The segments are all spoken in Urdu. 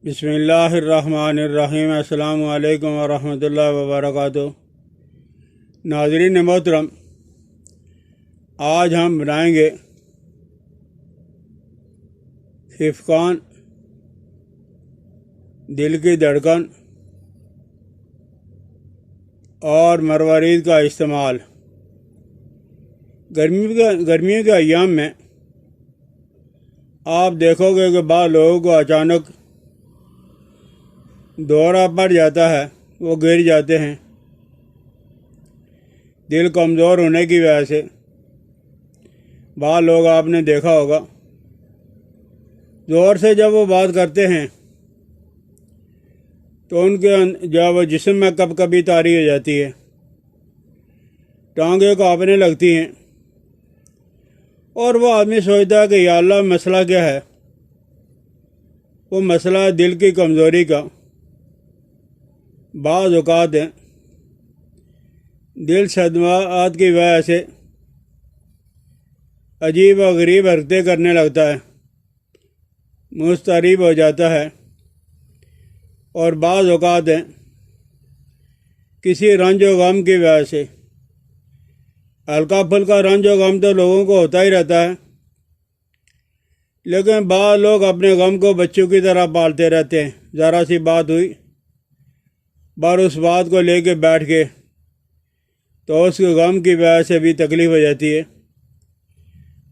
بسم اللہ الرحمن الرحیم۔ السلام علیکم ورحمۃ اللہ وبرکاتہ۔ ناظرین محترم، آج ہم بنائیں گے خفقان، دل کی دھڑکن اور مروارید کا استعمال۔ گرمیوں کے ایام میں آپ دیکھو گے کہ بعض لوگوں کو اچانک دورہ پڑ جاتا ہے، وہ گر جاتے ہیں دل کمزور ہونے کی وجہ سے۔ بعض لوگ آپ نے دیکھا ہوگا زور سے جب وہ بات کرتے ہیں تو ان کے جب جسم میں کب کبھی تاری ہو جاتی ہے، ٹانگیں کانپنے لگتی ہیں، اور وہ آدمی سوچتا ہے کہ یا اللہ مسئلہ کیا ہے۔ وہ مسئلہ ہے دل کی کمزوری کا۔ بعض اوقات دل صدمات کی وجہ سے عجیب و غریب حرکتیں کرنے لگتا ہے، مضطرب ہو جاتا ہے، اور بعض اوقات کسی رنج و غم کی وجہ سے۔ ہلکا پھلکا رنج و غم تو لوگوں کو ہوتا ہی رہتا ہے، لیکن بعض لوگ اپنے غم کو بچوں کی طرح پالتے رہتے ہیں۔ ذرا سی بات ہوئی، بار اس بات کو لے کے بیٹھ کے تو اس کے غم کی وجہ سے بھی تکلیف ہو جاتی ہے۔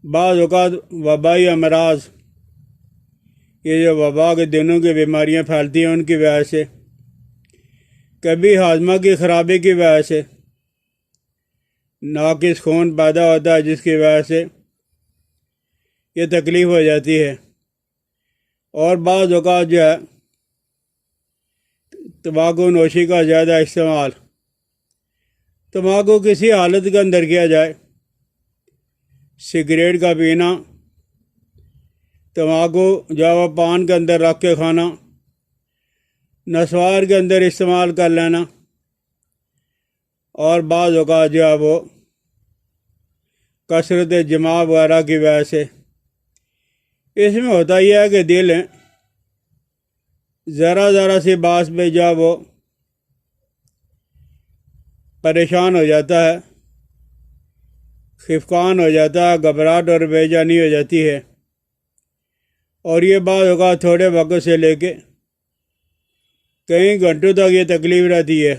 بعض اوقات وبائی امراض، یہ جو وبا کے دنوں کی بیماریاں پھیلتی ہیں ان کی وجہ سے، کبھی ہاضمہ کی خرابی کی وجہ سے ناقص خون پیدا ہوتا ہے، جس کی وجہ سے یہ تکلیف ہو جاتی ہے۔ اور بعض اوقات جو ہے تمباکو نوشی کا زیادہ استعمال، تمباکو کسی حالت کے اندر کیا جائے، سگریٹ کا پینا، تمباکو جو وہ پان کے اندر رکھ کے کھانا، نسوار کے اندر استعمال کر لینا، اور بعض اوقات جو ہے وہ کثرت جماع وغیرہ کی وجہ سے۔ اس میں ہوتا یہ ہے کہ دل ذرا سی بات پہ جو وہ پریشان ہو جاتا ہے، خفقان ہو جاتا ہے، گھبراہٹ اور بے چینی ہو جاتی ہے، اور یہ بعض اوقات تھوڑے وقت سے لے کے کئی گھنٹوں تک یہ تکلیف رہتی ہے۔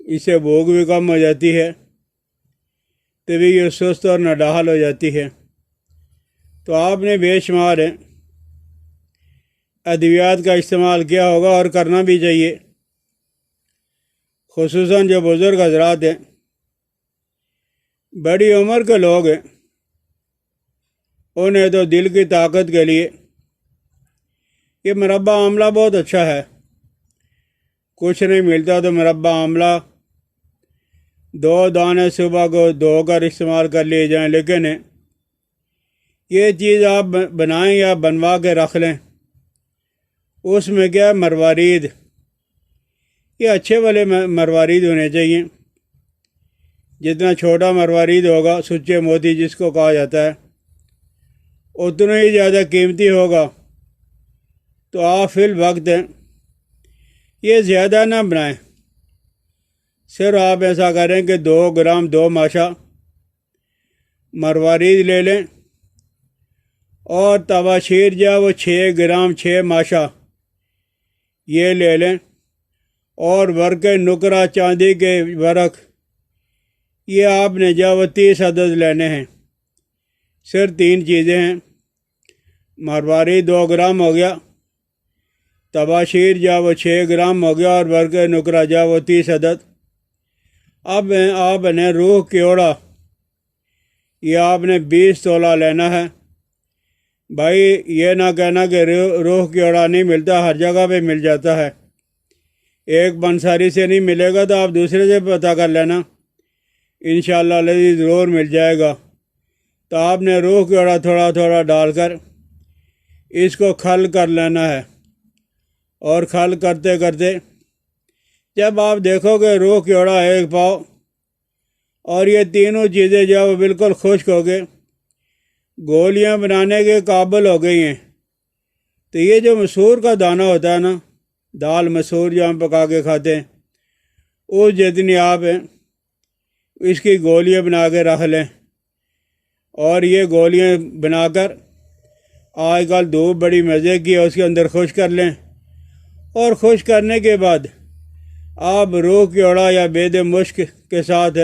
اس سے بھوک بھی کم ہو جاتی ہے، طبیعت یہ سست اور نڈال ہو جاتی ہے۔ تو آپ نے بے شمار ادویات کا استعمال کیا ہوگا، اور کرنا بھی چاہیے۔ خصوصاً جو بزرگ حضرات ہیں، بڑی عمر کے لوگ ہیں، انہیں تو دل کی طاقت کے لیے یہ مربع آملہ بہت اچھا ہے۔ کچھ نہیں ملتا تو مربع آملہ 2 دانے صبح کو دھو کر استعمال کر لیے جائیں، لیکن یہ چیز آپ بنائیں یا بنوا کے رکھ لیں، اس میں کیا مروارید، یہ اچھے والے مروارید ہونے چاہیے۔ جتنا چھوٹا مروارید ہوگا، سچے موتی جس کو کہا جاتا ہے، اتنا ہی زیادہ قیمتی ہوگا۔ تو آپ فی الوقت یہ زیادہ نہ بنائیں، صرف آپ ایسا کریں کہ 2 گرام 2 ماشا مروارید لے لیں، اور تباشیر جو وہ 6 گرام 6 ماشا یہ لے لیں، اور ورق نقرہ چاندی کے ورق یہ آپ نے جو وہ 30 عدد لینے ہیں۔ صرف 3 چیزیں ہیں، مروارید 2 گرام ہو گیا، تباشیر جو وہ 6 گرام ہو گیا، اور ورق نقرہ جو وہ 30 عدد۔ اب آپ نے روح کیوڑا یہ آپ نے 20 تولہ لینا ہے۔ بھائی یہ نہ کہنا کہ روح کیوڑا نہیں ملتا، ہر جگہ پہ مل جاتا ہے۔ ایک بنساری سے نہیں ملے گا تو آپ دوسرے سے پتہ کر لینا، انشاءاللہ الذی ضرور مل جائے گا۔ تو آپ نے روح کیوڑا تھوڑا تھوڑا ڈال کر اس کو کھل کر لینا ہے، اور کھل کرتے کرتے جب آپ دیکھو کہ روح کیوڑا 1 پاؤ اور یہ تینوں چیزیں جو وہ بالکل خشک ہو گئے، گولیاں بنانے کے قابل ہو گئی ہیں، تو یہ جو مسور کا دانہ ہوتا ہے نا، دال مسور جو ہم پکا کے کھاتے ہیں، وہ جتنی آپ اس کی گولیاں بنا کے رکھ لیں، اور یہ گولیاں بنا کر آج کل دھوپ بڑی مزے کی ہے، اس کے اندر خشک کر لیں، اور خشک کرنے کے بعد آپ روح کیوڑا یا بید مشک کے ساتھ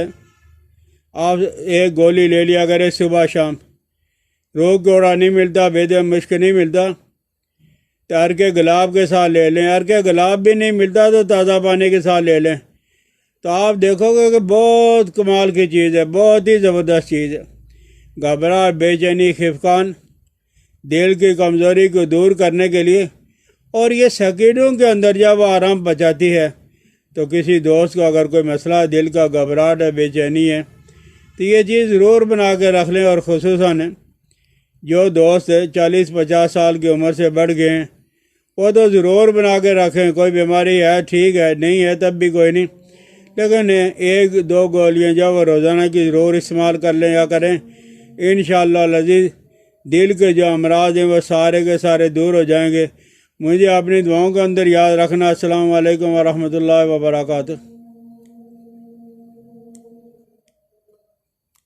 آپ ایک گولی لے لیا کریں صبح شام۔ روح کیوڑا نہیں ملتا، بید مشک نہیں ملتا تو عرق گلاب کے ساتھ لے لیں، عرق گلاب بھی نہیں ملتا تو تازہ پانی کے ساتھ لے لیں، تو آپ دیکھو گے کہ بہت کمال کی چیز ہے، بہت ہی زبردست چیز ہے۔ گھبراہٹ، بے چینی، خفقان، دل کی کمزوری کو دور کرنے کے لیے، اور یہ سیکنڈوں کے اندر جب وہ آرام پہنچاتی ہے، تو کسی دوست کو اگر کوئی مسئلہ ہے، دل کا گھبراہٹ ہے، بے چینی ہے، تو یہ چیز ضرور بنا کے رکھ لیں۔ اور خصوصاً جو دوست 40-50 سال کی عمر سے بڑھ گئے ہیں، وہ تو ضرور بنا کے رکھیں۔ کوئی بیماری ہے ٹھیک ہے، نہیں ہے تب بھی کوئی نہیں، لیکن 1-2 گولیاں جو وہ روزانہ کی ضرور استعمال کر لیں یا کریں، انشاءاللہ العزیز دل کے جو امراض ہیں وہ سارے کے سارے دور ہو جائیں گے۔ مجھے اپنی دعاؤں کے اندر یاد رکھنا۔ السلام علیکم ورحمۃ اللہ وبرکاتہ۔